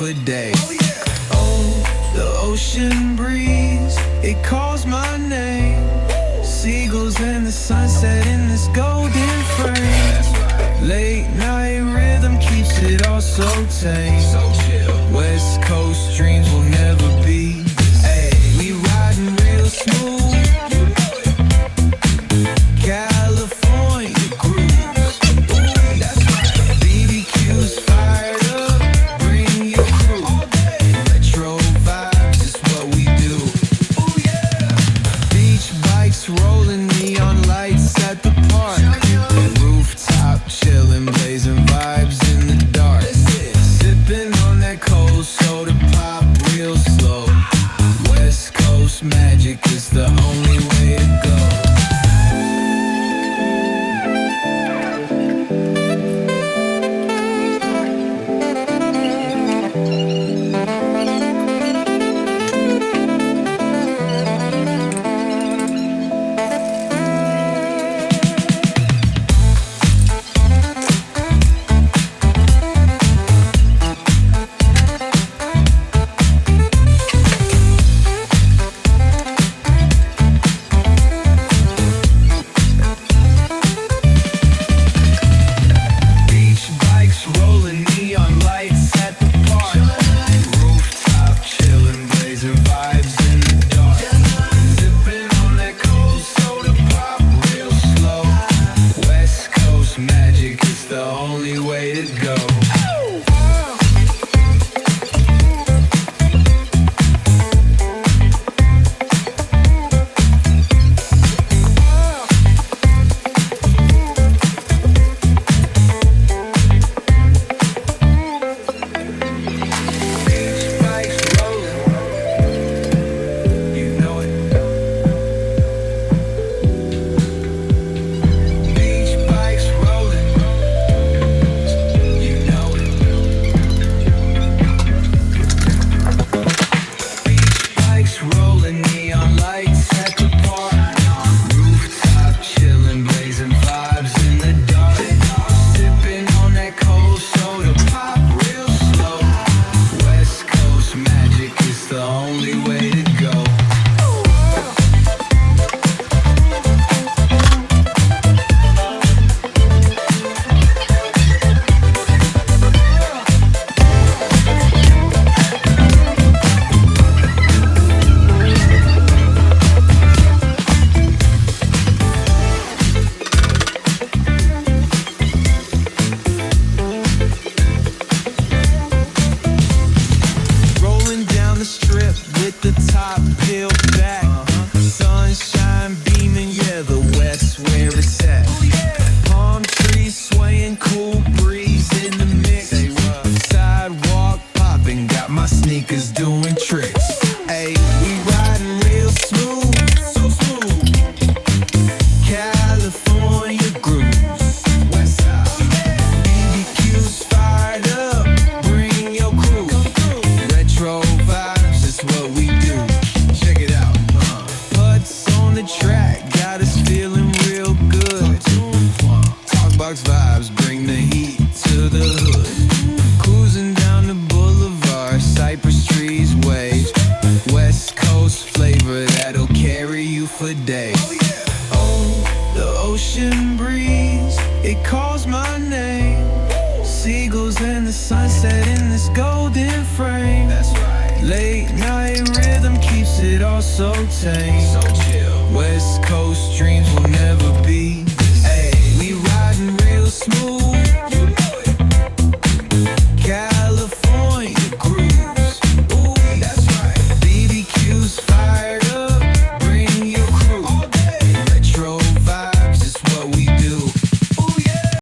for days. Oh, the ocean breeze, it calls my name. Seagulls and the sunset in this golden frame. Late night rhythm keeps it all so tame. West Coast dreams will never be. Ay, we riding real smooth. California grooves. BBQ's fired up, bring your crew. Retro vibes is what we do. Beach bikes rolling, neon lights at the park. Rooftop chilling, blazing vibes in the dark. Sipping on that cold soda pop real slow. West Coast magic is the only way to go. Sneakers doing tricks. Ayy, we riding real smooth, so smooth. California grooves. West Side. BBQ's fired up, bring your crew. Retro vibes is what we do. Check it out. Putts on the track, got us feeling real good. Talkbox vibes, bring the heat to the hood. Cruising down the boulevard, cypress trees wave. West Coast flavor that'll carry you for days. Oh, the ocean breeze, it calls my name. Seagulls and the sunset in this golden frame. Late night rhythm keeps it all so tame. West Coast dreams will never be.